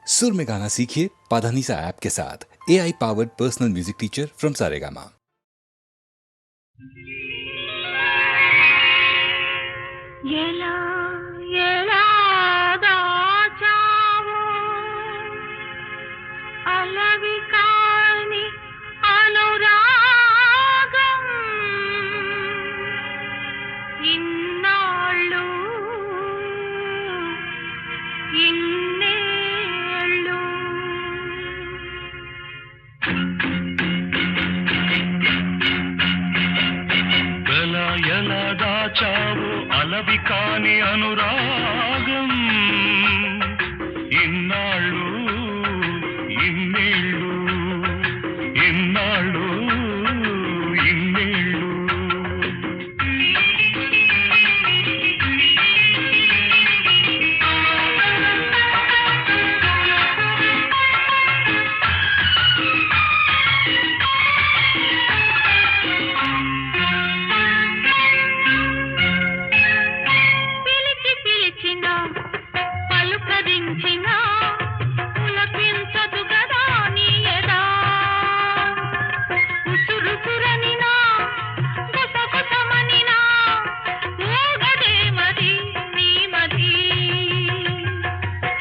सुर में गाना सीखिए पाधानीसा ऐप के साथ। AI powered personal music teacher from Saregama. చావు అలవి కాని అనురాగం ఇన్నాళ్ళు ఇన్నేళ్ళు ఇన్నాళ్ళు ఇన్నేళ్ళు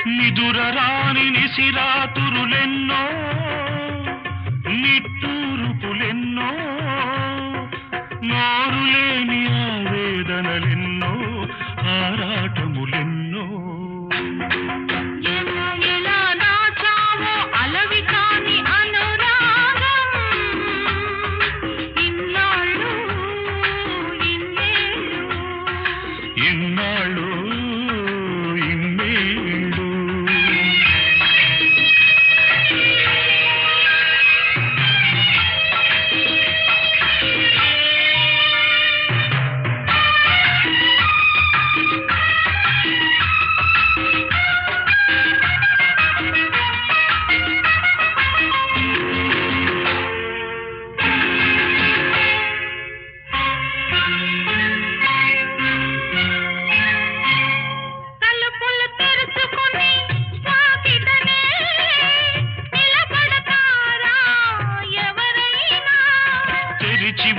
నిదురరాని నిసిరాతురులెన్నో నిట్టూరుపులెన్నో నోరులేని ఆవేదనలెన్నో ఆరాటములెన్నో ఇన్నాళ్ళు ఇన్నేళ్ళు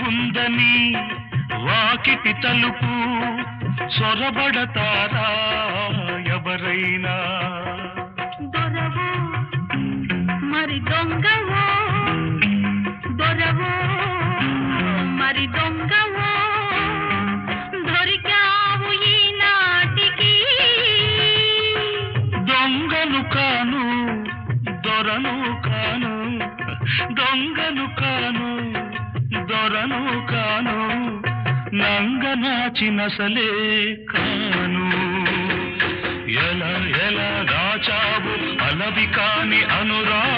ఉందని వాకిటి తలుపు సొరబడతారా ఎవరైనా దొరవో మరి దొంగవో దొరవో మరి దొంగవో దొరికావు ఈనాటికి దొంగను కాను దొరను కాను దొంగను కాను దొరను కాను నంగనాచినసలే కాను ఎలా ఎలా దాచావు అలవి కాని అనురాగం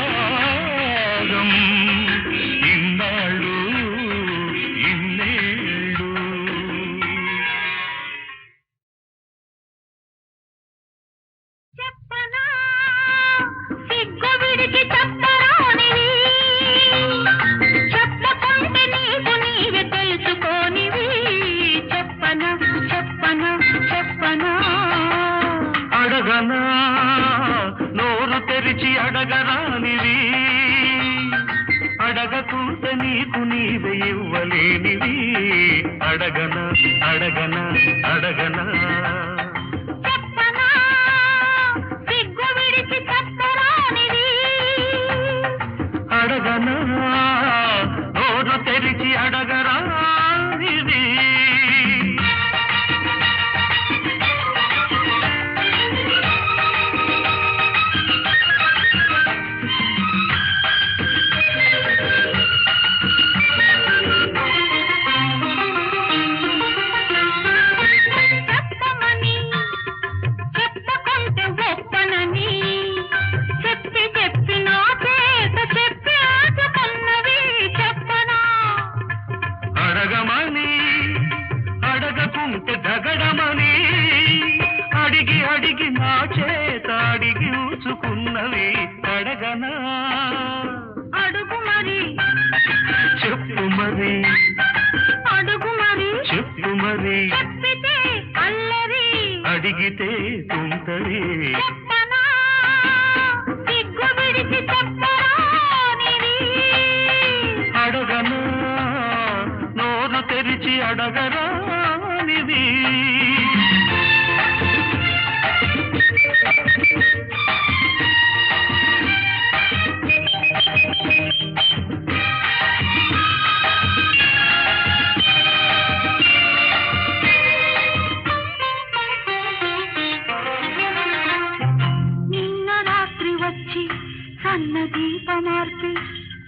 ఇన్నాళ్ళు ఇన్నేళ్ళు చెప్పనా సిగ్గు విడిచి చెప్పరానివి చెప్పకుంటే నీకు నీవే తెలుసుకోనివి చెప్పనా చెప్పనా చెప్పనా అడగనా నోరు తెరిచి అడగరానివి అడగకుంటే నీకు నీవే ఇవ్వలేనివి అడగనా అడగనా అడగనా చెప్పనా సిగ్గు విడిచి చెప్పరానివి అడగనా నోరు తెరిచి అడగరానివి చెప్పమని చెప్పకుంటే ఒప్పనని చెప్పి చెప్పి నా చేత చెప్పి ఆచుకున్నవి చెప్పనా అడగమని అడగకుంటే దగడమని అడిగి అడిగి నా చేత అడిగి ఊచుకున్నవి అడగనా అడుగు మరి చెప్పు మరి అడుగు మరి చెప్పు మరి చెప్పితే అల్లరి అడిగితే తుంటరి చెప్పనా నిన్న రాత్రి వచ్చి సన్న దీపమార్పి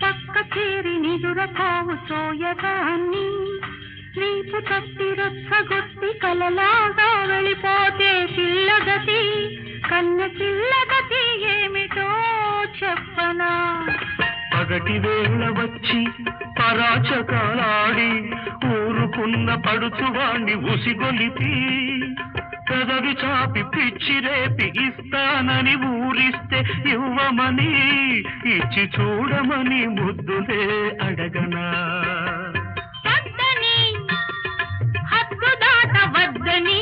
పక్క చేరి నిదురపోవు సోయగాన్ని నీపు తప్పి రొచ్చగొట్టి కలలాగా వెళ్ళిపోతే పిల్లగతి కన్న పిల్లగతి ఏమిటో చెప్పనా పగటి వేళ వచ్చి పరాచకాలాడి ఊరుకున్న పడుచువాణ్ణి ఉసిగొలిపి పెదవి చాపి పిచ్చి రేపి ఇస్తానని ఊరిస్తే ఇవ్వమని ఇచ్చి చూడమని ముద్దులే అడగనా వద్దని హద్దు దాటవద్దని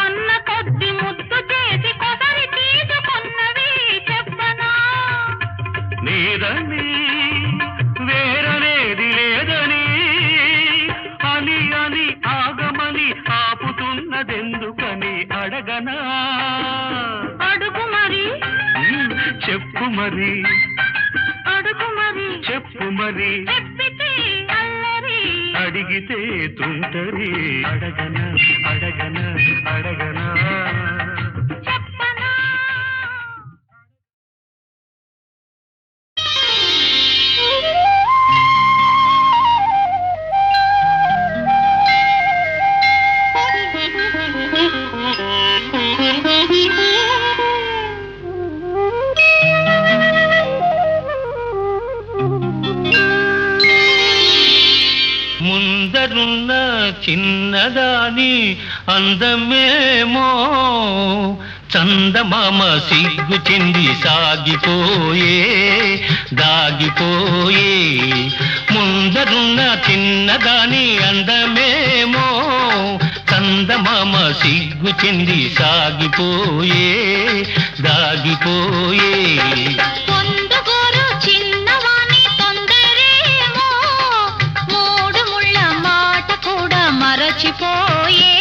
అన్న కొద్ది ముద్దు చేసి కొసరి తీసుకున్నవి చెప్పనా నీదని వేరనేది లేదని అని అని ఆగమని ఆపుతున్నదెందుకని అడగనా అడుగు మరి చెప్పు మరి అడుగు మరి చెప్పు మరి చెప్పితే అల్లరి అడిగితే తుంటరి అడగనా అడగనా అడగనా చెప్పనా ముందరున్న చిన్నదాని అందమేమో చందమామ సిగ్గు చెంది సాగిపోయే దాగిపోయే ముందరున్న చిన్నదాని అందమేమో చందమామ సిగ్గు చెంది సాగిపోయే దాగిపోయే పొందుగోరు చిన్నవాణి తొందరేమో మూడు ముళ్ళ మాట కూడా మరచిపోయే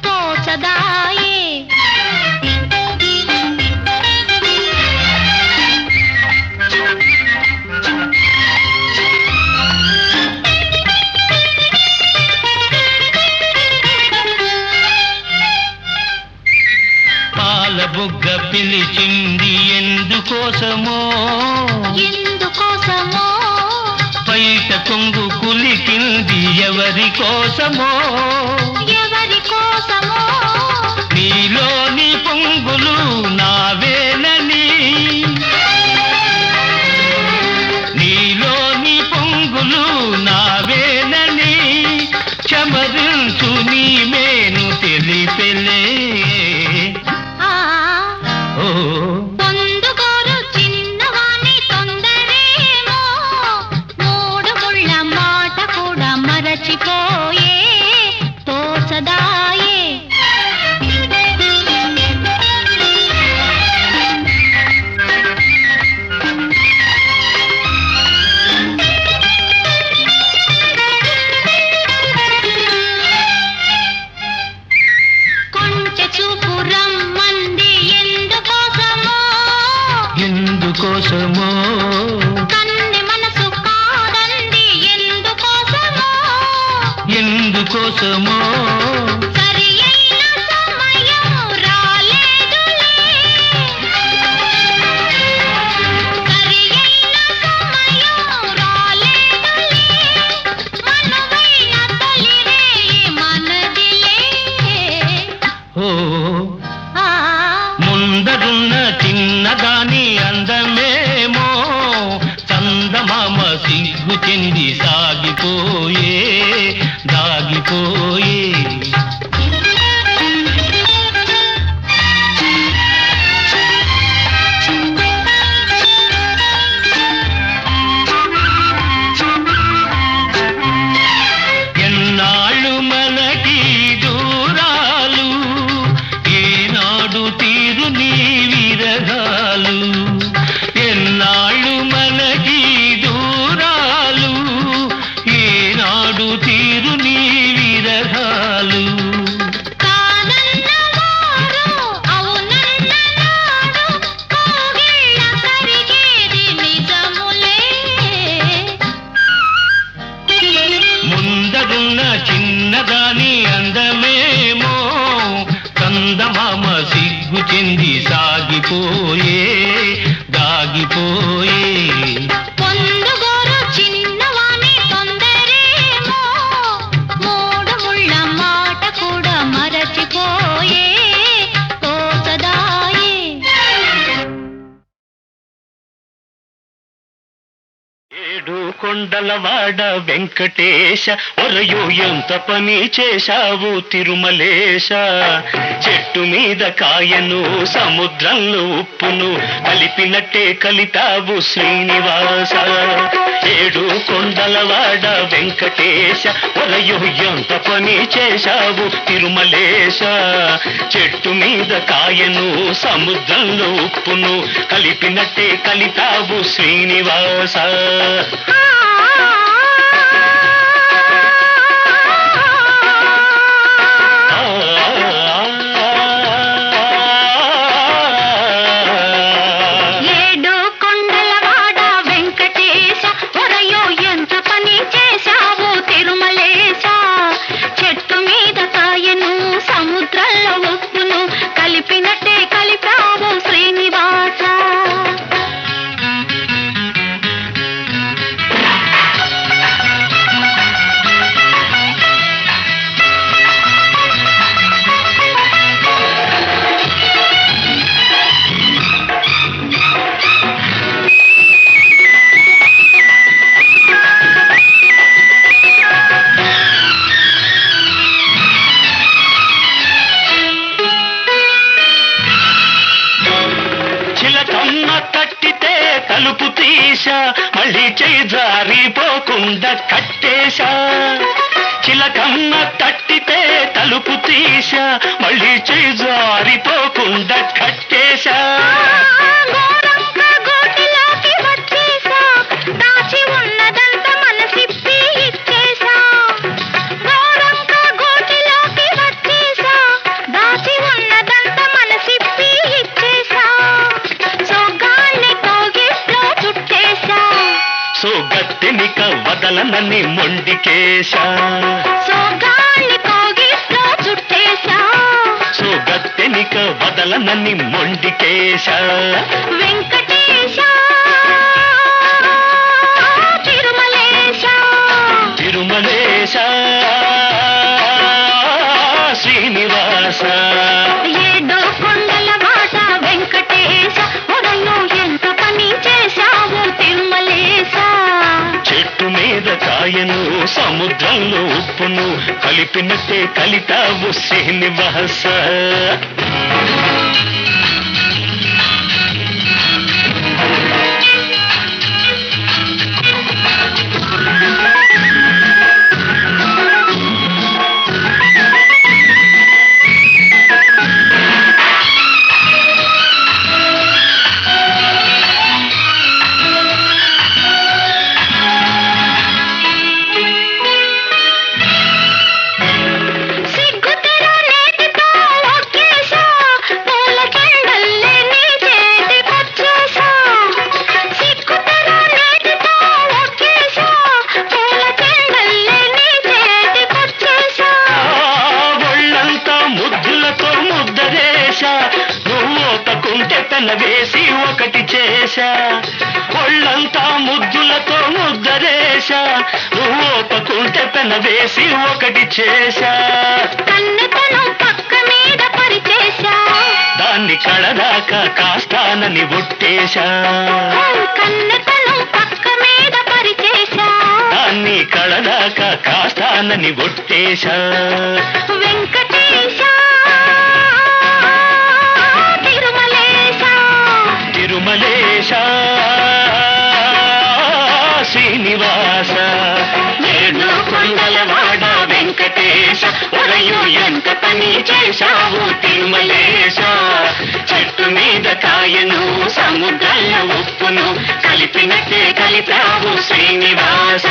తోచదాయే పాల బుగ్గ పిలిచింది ఎందుకోసమో ఎందుకోసమో బయట కొంగు కులికింది ఎవరి కోసమో ఎవరి కోసమో నీలోని పొంగులు నావేనని నీలోని పొంగులు నావేనని చమరించు నీ మేను తెలిపెలే ఆ ఓ పొందుగోరు చిన్నవాణి తొందరేమో మూడు ముళ్ళ మాట కూడా మరచిపోయే తోచదాయే కొంచె చూపు రమ్మంది ఎందుకోసమో ఎందుకోసమో కన్నె మనసు కాదంది ఎందుకోసమో ఎందుకోసమో సరి అయిన సమయం రాలేదులే సరి అయిన సమయం రాలేదులే మనువైన తొలిరే మనదిలే ఓ ఆ ముందరున్న చిన్నదాని అందమేమో చందమామ సిగ్గు చెంది సాగిపోయే దాగిపోయే ఎన్నాళ్ళు మనకి దూరాలు ఏనాడు తీరు నీ విరగాలు ఎన్నాళ్ళు మనకి దూరాలు ఏనాడు దాగిపోయే దాగిపోయే పొందుగోరు చిన్నవాని తొందరేమో మూడు ముళ్ళ మాట కూడా మరచిపోయే తోచదాయే. ఏడు కొండలవాడ వెంకటేశ ఒరయో ఎంత పని చేశావు తిరుమలేశ. చెట్టు మీద కాయను సముద్రంలో ఉప్పును కలిపినట్టే కలితావు శ్రీనివాస. ఏడు కొండలవాడ వెంకటేశ ఒరయో ఎంత పని చేశావు తిరుమలేశ. చెట్టు మీద కాయను సముద్రంలో ఉప్పును కలిపినట్టే కలితావు శ్రీనివాస. ఏడు కొండలవాడ వెంకటేశ ఒరయో ఎంత పని చేశావు తిరుమలేశ. చెట్టు మీద కాయను సముద్రంలో ఉప్పును కలిపినట్టే కలిపావు శ్రీనివాస. చిలకమ్మ తట్టితే తలుపు తీశా మళ్ళీ చేయి జారిపోకుండా కట్టేశా. చిలకమ్మ తట్టితే తలుపు తీశా మళ్ళీ చేయి జారిపోకుండా కట్టేశా. గోరంక గోటిలోకి వచ్చేసా దాచి ఉన్నదంతా మనసిప్పి ఇచ్చేసా. గోరంక గోటిలోకి వచ్చేసా దాచి ఉన్నదంతా మనసిప్పి ఇచ్చేసా. సోగాన్ని కోగిట్లో చుట్టేసా. సోగత్తెనిక వదలనని మొండికేశా. సోగాన్ని కోగిట్లో చుట్టేసా. సోగత్తెనిక వదలనని మొండికేశా. వెంకటేశ తిరుమలేశ తిరుమలేశ శ్రీనివాస. ఏడు కొండల బాట వెంకటేశ ఒరయో ఎంత పని చేశావు తిరుమలేశ. చెట్టు మీద కాయను సముద్రంలో ఉప్పును కలిపినట్టే కలితావు శ్రీనివాస. సిగ్గుతెర నేటితో ఒక్కేశా పూల చెండల్లే నీ చేతికొచ్చేశా. సిగ్గుతెర నేటితో ఒక్కేశా పూల చెండల్లే నీ చేతికొచ్చేశా. ఒళ్ళంతా ముద్దులతో ముద్దరేశా నువ్వు ఓతకుంటే పెన వేసి ఒకటి చేశా. ఒళ్ళంతా ముద్దులతో ముద్దరేశా నువ్వు ఓతకుంటే పెన వేసి ఒకటి చేశా. కన్నెతనం పక్క మీద పరిచేశా. దాన్ని కడదాకా కాస్తానని ఒట్టేశా. కన్నెతనం పక్క మీద పరిచేశా. దాన్ని కడదాకా కాస్తానని ఒట్టేశా. వెంకటేశ తిరుమలేశ తిరుమలేశ శ్రీనివాస. ఏడు కొండలవాడ వెంకటేశ ఒరయు ఎంత పని చేశావు తిరుమలేశ. చెట్టు మీద కాయను సముద్రంలో ఉప్పును కలిపినట్టే కలిపావు శ్రీనివాస.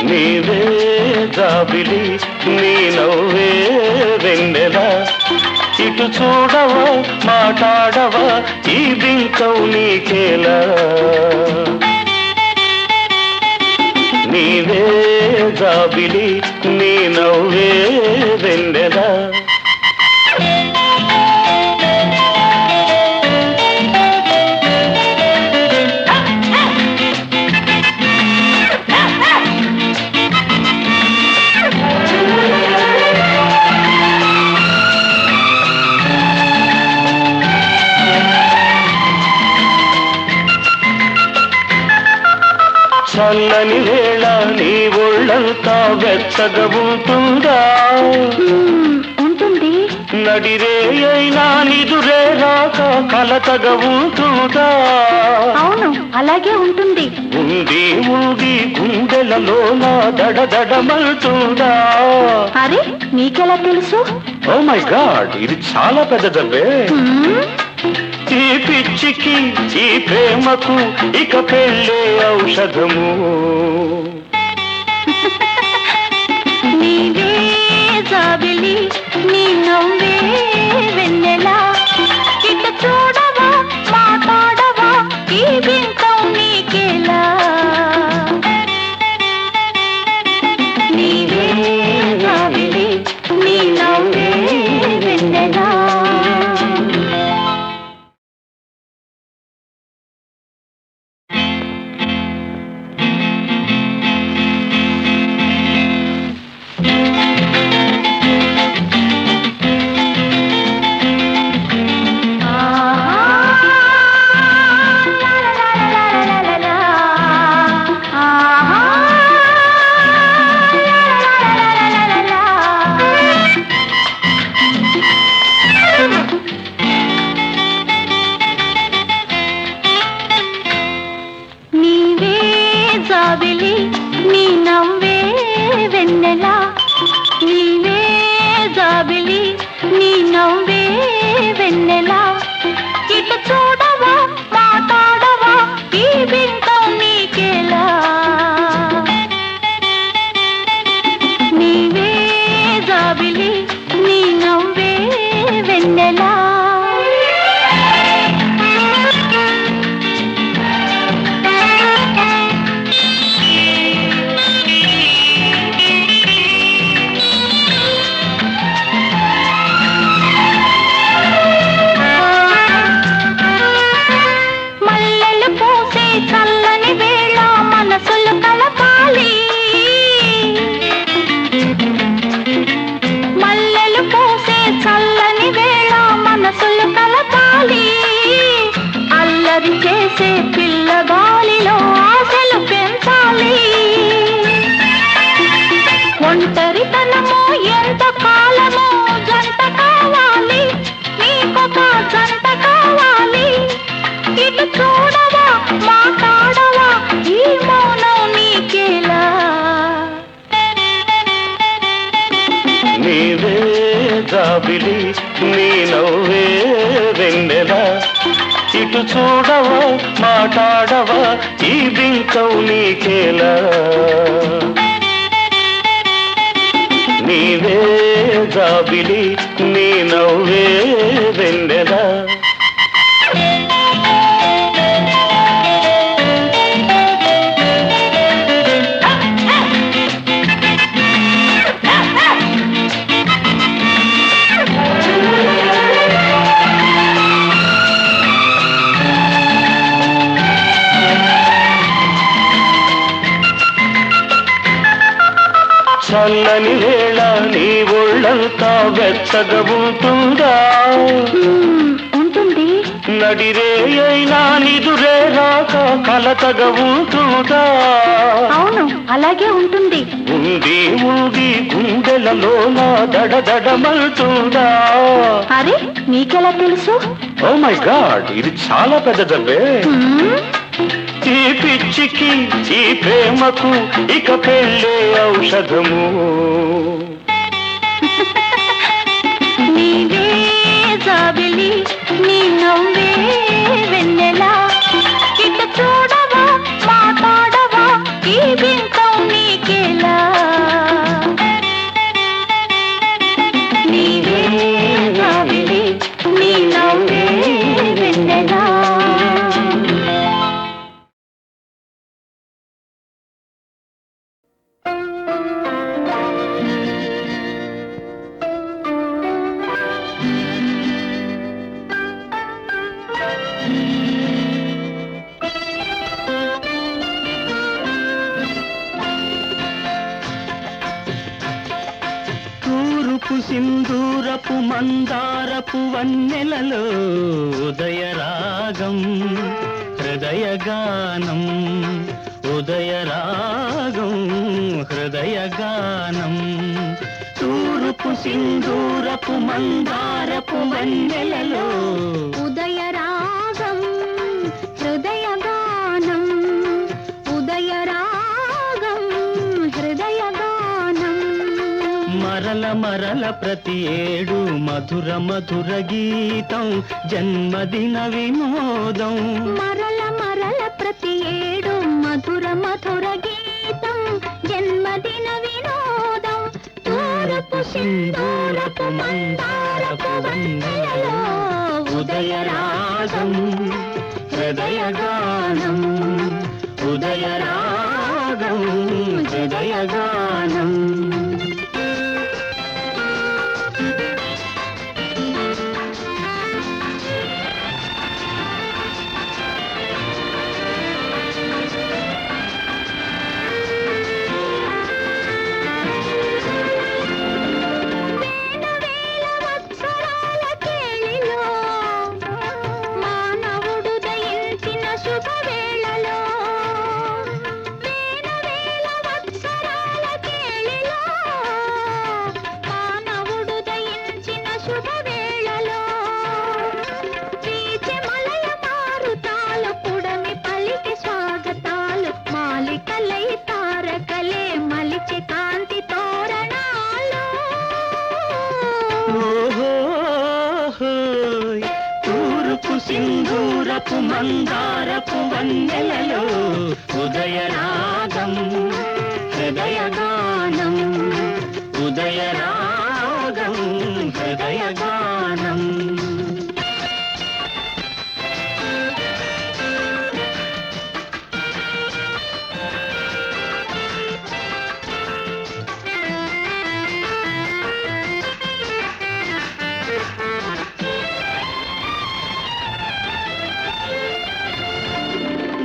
నీవే జాబిలి నీ నవ్వే వెన్నెల ఇటు చూడవా మాట్లాడవా ఈ బింకవు నీకేలా నీవే జాబిలి నీ నవ్వే వెన్నెల చల్లని వేళ నీ ఒళ్ళంతా వెచ్చగా ఉంటుందా ఉంటుంది నడిరే అయినా నిదురే రాక కలతగా ఉంటుందా అవును అలాగే ఉంటుంది ఉంది ఉంది గుండెలలో నా దడదడమలుతుందా అరే నీకెలా తెలుసు ఓ మై గాడ్ ఇది చాలా పెద్దదబ్బే ఈ పిచ్చికి ఈ ప్రేమకు ఇక పెళ్ళే ఔషధము నీవే జాబిలి నీ నవ్వే వెన్నెలా ఇటు చూడవా మాట్లాడవా ఈ బింకం నీకేలా నీవే జాబిలి నీ నవ్వే వెన్నెలా ఒంటరితనమో ఎంత కాలమో జంట కావాలి నీకొక జంట కావాలి ఇటు చూడవా మాట్లాడవా ఈ మౌనం నీకేలా నీవే జాబిలి నీ నవ్వే వెన్నెల ఇటు చూడవా మాట్లాడవా ఈ బింకవు నీకేలా నీవే జాబిలి నీ నవ్వే వెన్నెల చల్లని వేళ నీ ఒళ్ళంతా వెచ్చగా ఉంటుందా ఉంటుంది నడిరే అయినా నిదురే రాక కలతగా ఉంటుందా అవును అలాగే ఉంటుంది ఉంది ఉంది గుండెలలో నా దడదడమలుతుందా అరే నీకెలా తెలుసు ఓ మై గాడ్ ఇది చాలా పెద్దదబ్బే ఈ పిచ్చికి ఈ ప్రేమకు ఇక పెళ్ళే ఔషధము నీవే జాబిలి నీ నవ్వే వెన్నెలా ఇటు చూడవా మాట్లాడవా ఈ బింకం నీ నీకేలా నీవే జాబిలి నీ నవ్వే వెన్నెలా తూరుపు సింధూరపు మందారపు వన్నెలలో ఉదయరాగం హృదయగానం ఉదయరాగం హృదయగానం తూరుపు సింధూరపు మందారపు వన్నెలలో ఉదయరాగం హృదయగానం ఉదయరాగం హృదయగానం మరల మరల ప్రతి ఏడు మధుర మధుర గీతం జన్మదిన వినోదం మరల మరల ప్రతి ఏడు మధుర మధుర గీతం జన్మదిన వినోదం తూర్పు సింధూరపు మందారపు వన్నెలలో ఉదయరాగం హృదయగానం ఉదయరాగం హృదయగానం మానవుడు దయించిన శుభవేళలో వేల వత్సరాల కేళిలో మానవుడు దయించిన శుభవేళలో వీచె మలయ మారుతాలు పుడమి పలికి స్వాగతాలు మాలికలై తారకలే మలిచి కాంతి తోరణాలు తూర్పు సింధూరపు మందారపు వన్నెలలో ఉదయరాగం హృదయగానం ఉదయరాగం హృదయగానం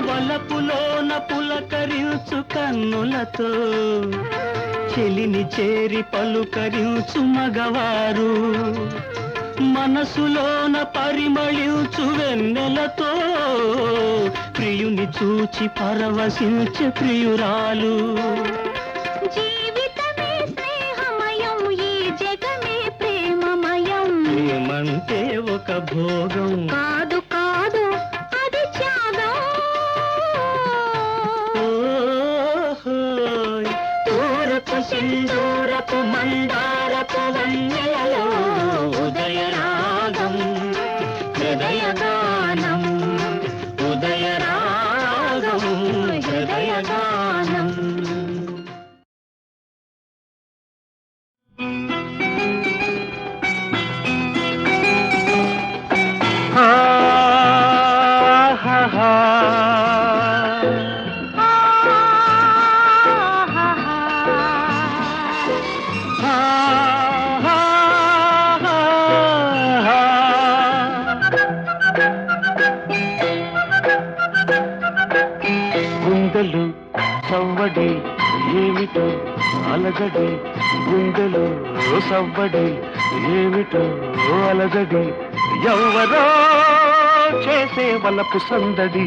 వలపులోన పులకరించు కన్నులతో చెలిని చేరి పలుకరించు మగవారు మనసులోన పరిమళించు వెన్నెలతో ప్రియుని చూచి పరవశించే ప్రియురాలు జీవితమే స్నేహమయం ఈ జగమే ప్రేమమయం ప్రేమంటే ఒక భోగం కాదు కాదు అది త్యాగం తూర్పు సింధూరపు మందారపు వన్నెలలో ఉదయరాగం హృదయగానం ఉదయరాగం హృదయగానం గుండెలు సవ్వడి ఏమిటో అలజడి గుండెలు సవ్వడి ఏమిటో అలజడి ఎవ్వరో చేసే వలపు సందడి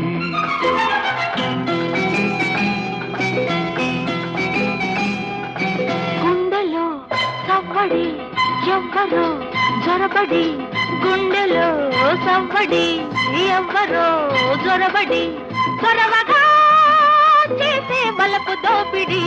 గుండెలో సవ్వడి ఎవ్వరో జొరబడి గుండెలో సవ్వడి ఎవ్వరో జొరబడి చొరవగా చేసే బలపు దోపిడి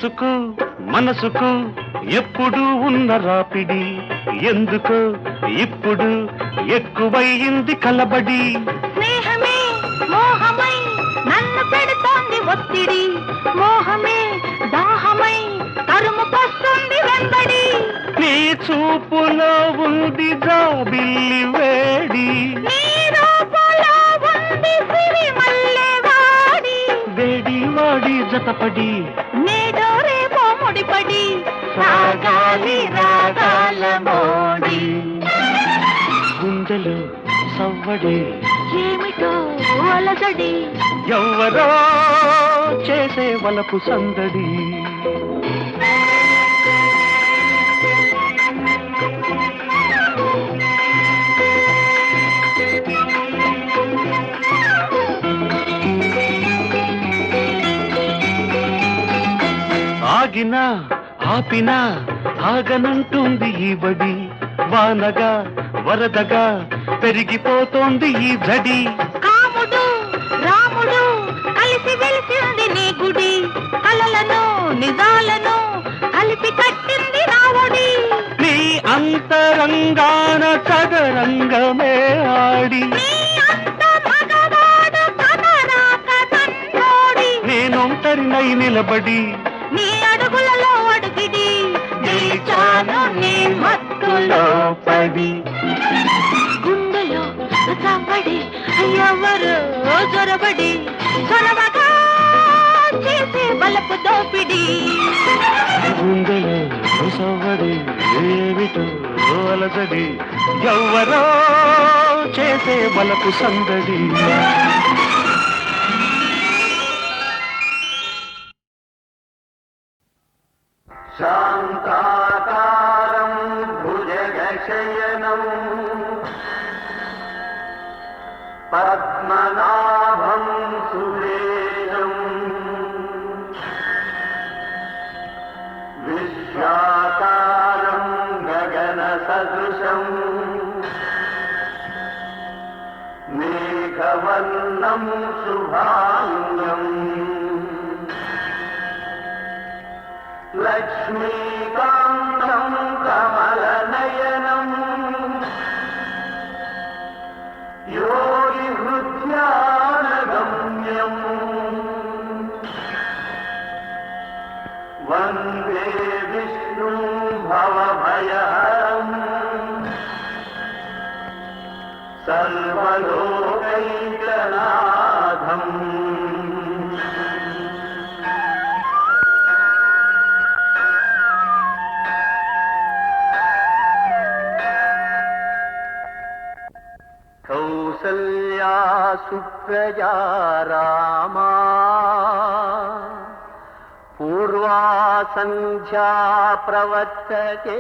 వయసుకు మనసుకు ఎప్పుడు ఉన్న రాపిడి, ఎందుకో ఇప్పుడు ఎక్కువయింది కలబడి. స్నేహమే మోహమై నన్ను పెడుతోంది ఒత్తిడి, మోహమే దాహమై తరుముకొస్తుంది వెంబడి. నీ చూపులో ఉంది జాబిల్లి వేడి, నీ రూపులో ఉంది సిరిమల్లె వాడి. వేడి వాడి జతపడి నేడో రేపో ముడిపడి సాగాలి రాగాల మోడి. గుండెలు సవ్వడి, ఏమిటో అలజడి, ఎవ్వరో చేసే వలపు సందడి. ఆగినా ఆపినా ఆగనంటుంది ఈ బడి, వానగా వరదగా పెరిగిపోతోంది ఈ జడి. కాముడు రాముడు కలిసి వెలిసింది నీ గుడి, కలలను నిజాలను కలిపి కట్టింది రావుడి. నీ అంతరంగాన చదరంగమే ఆడి, నీ అంత మగవాడు కదరాక నన్నోడి. నేనొంటరినై నిలబడి నీ అడుగులలో అడుగిడి, నిలిచాను నీ మత్తులో పడి. గుండెలో సవ్వడి, ఎవరు జొరబడి, చొరవగా చేసే బలపు దోపిడి. గుండెలో సవ్వడి, ఏమిటో అలజడి, ఎవ్వరో చేసే బలపు సందడి. శాంతాకారం భుజగశయనం పద్మనాభం సురేశం విశ్వాకారం గగన సదృశం మేఘవర్ణం శుభాంగం లక్ష్మీకాంతం కమలనయనం యోగి హృద్యానగమ్యం వందే విష్ణు భవభయహరం సర్వలోకైకనాథం. కౌసల్యా సుప్రజా రామా పూర్వా సంధ్యా ప్రవర్తతే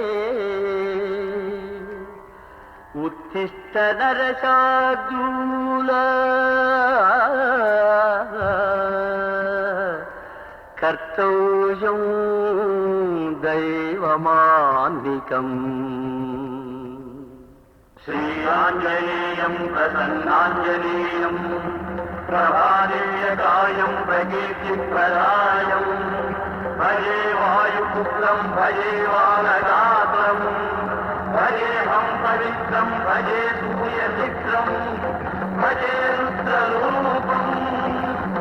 ఉత్తిష్ట నరశార్దూల కర్తవ్యం దైవమాన్నికం. శ్రీరాంజనేయం ప్రసన్నాంజనేయం ప్రభాదివ్యకాయం ప్రకీర్తిప్రదాయం భజే వాయుపుత్రం భజే వానగాత్రం భజేహం పవిత్రం భజే సూర్యచిత్రం భజే రుద్రరూపం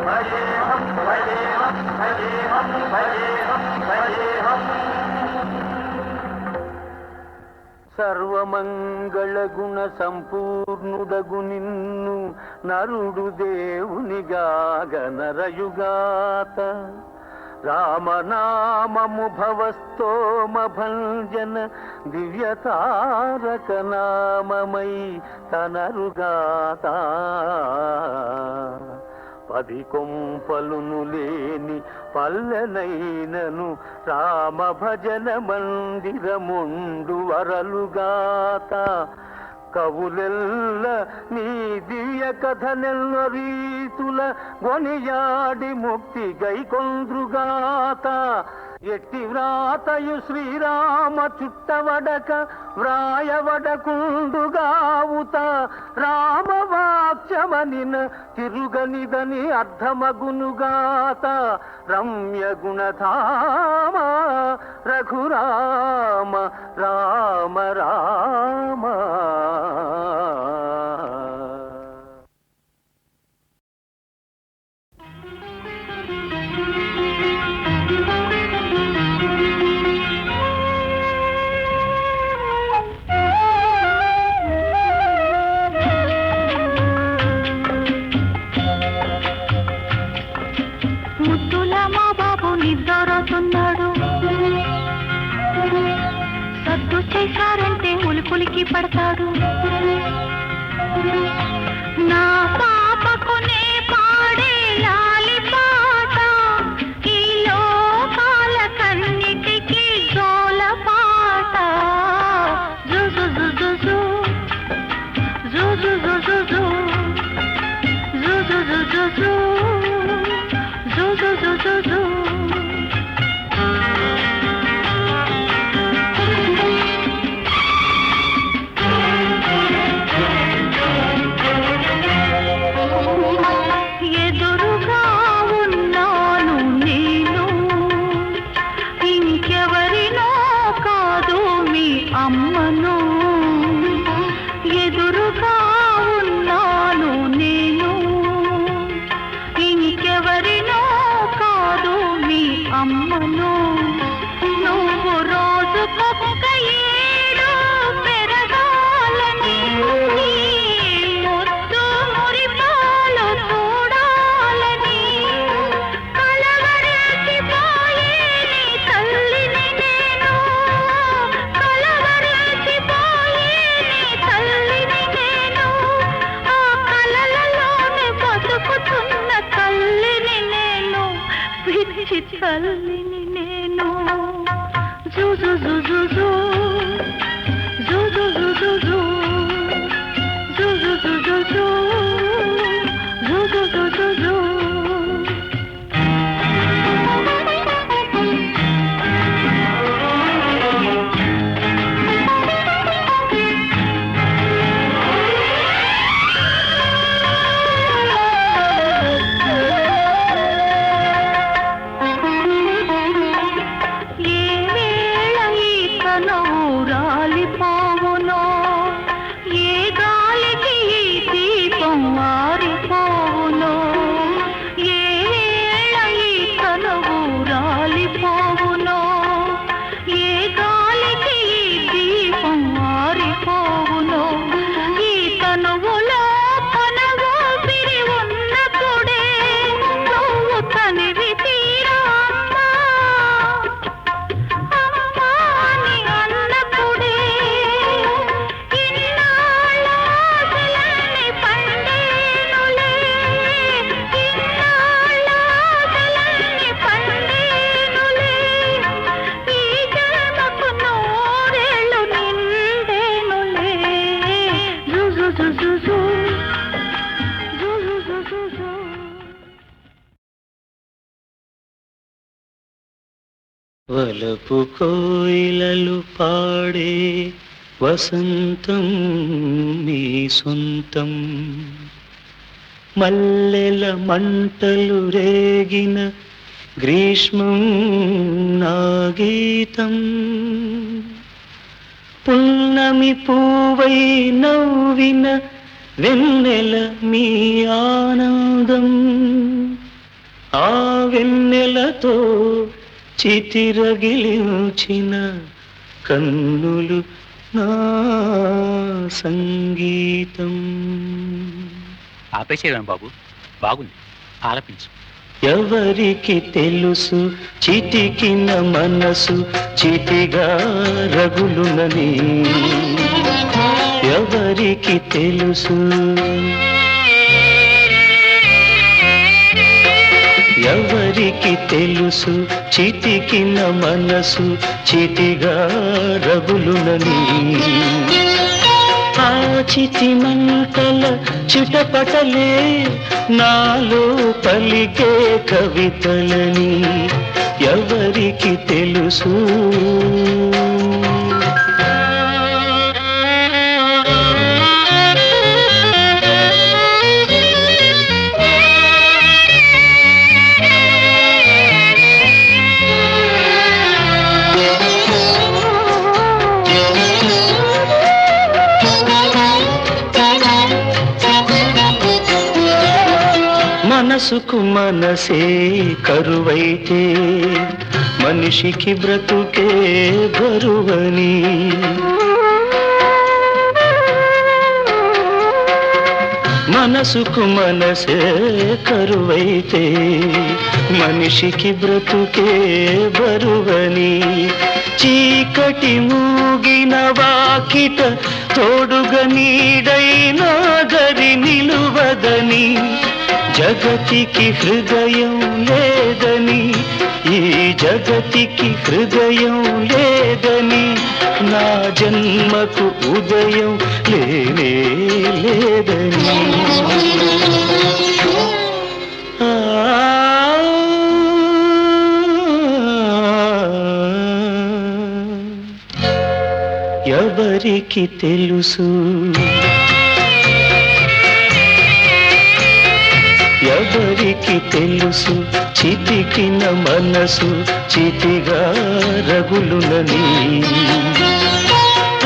భజేహం భజేహం భజేహం భజేహం భజేహం. సర్వమంగళ గుణ సంపూర్ణుడగు నిన్ను నరుడు దేవునిగాగ నరయుగాత రామనామము భవస్తోమ భంజన దివ్యతారక నామమై తనరుగాత. పది కొంపలును లేని పల్లెనైనను రామ భజన మందిరముండు వరలుగాత. కవులెల్ల నీ దివ్య కథనెల్ల రీతుల గొనియాడి ముక్తి గైకొంద్రుగాత. ఎట్టి వ్రాతయు శ్రీరామ చుట్టవడక వ్రాయవడకుండుగావుత రామవాక్యమనిన తిరుగనిదని అర్థమగునుగాత రమ్య గుణధామ రఘురామ రామ రామ. నిద్రతున్నాడు సద్దు చేశారంటే ఉలిపులికి పడతాడు. నా పాపకునే పాడే లాలి పాట ఈ లోకాల కన్నిటికి జోల పాట. జుజు జుజు జు జుజు జుజు జు జుజు జుజు జు జుజు జుజు జు. తల్లిని నేను జుజు జుజు జు జుజు జుజు జు జుజు జుజు జు జుజు జుజు జు. వలపు కోయిలలు పాడే వసంతం నీ సొంతం, మల్లెల మంటలు రేగిన గ్రీష్మం నా గీతం, పున్నమి పూవై నవ్విన వెన్నెల మీ ఆనందం, ఆ వెన్నెలతో చితిరగిలించిన కన్నులు నా సంగీతం. ఆపేసేయడం బాబు, బాగుంది, ఆలపించు. ఎవరికి తెలుసు చితికిన మనసు చితిగా రగులునని, ఎవరికి తెలుసు, ఎవరికి తెలుసు చితికిన మనసు చితిగా రగులునని, ఆ చితి మంటల చిటపటలే నాలో పలికే కవితలని, ఎవరికి తెలుసు. మనసుకు మనసే కరువైతే మనిషికి బ్రతుకే బరువని. మనసుకు మనసే కరువైతే మనిషికి బ్రతుకే బరువని. చీకటి మూగిన వాకిట తోడుగా నీడైనా గరి నిలువదని. జగతికి హృదయం లేదని, ఈ జగతికి హృదయం లేదని, నా జన్మకు ఉదయం లేనే లేదని. ఎవరికి తెలుసు, ఎవరికి తెలుసు, చితికిన మనసు చితిగా రగులునని.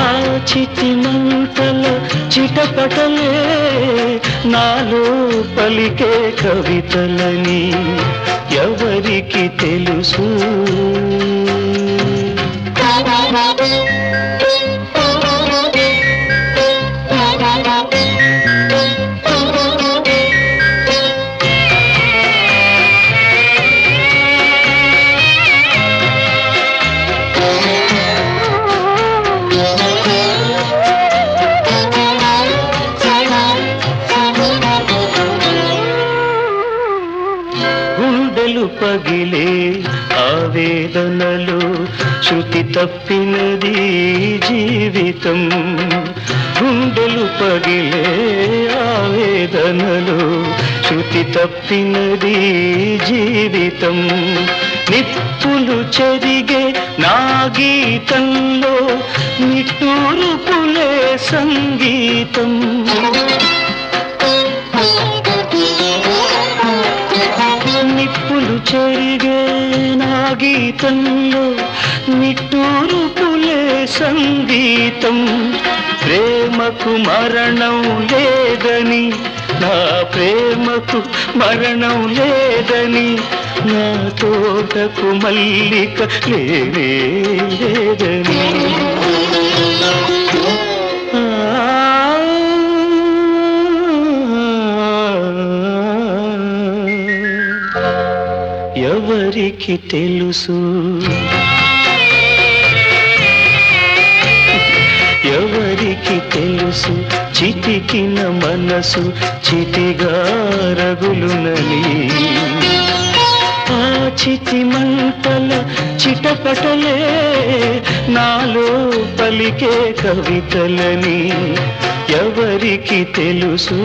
ఆ చితి మంటల చిటపటలే నాలో పలికే కవితలని. ఎవరికి తెలుసు. పగిలే ఆవేదనలు శృతి తప్పినది జీవితం. గుండెలు పగిలే ఆవేదనలు శృతి తప్పినది జీవితం. నిప్పులు చెరిగే నా గీతంలో నిట్టూర్పులే సంగీతం. నిప్పులు చెరిగే నా గీతంలో నిట్టూర్పులే సంగీతం. ప్రేమకు మరణం లేదని, నా ప్రేమకు మరణం లేదని, నా తోటకు మల్లిక లేనే లేదని. ఎవరికి తెలుసు, ఎవరికి తెలుసు, చితికిన మనసు చితిగా రగులునని. ఆ చితి మంటల చిటపటలే నాలో పలికే కవితలని. ఎవరికి తెలుసు.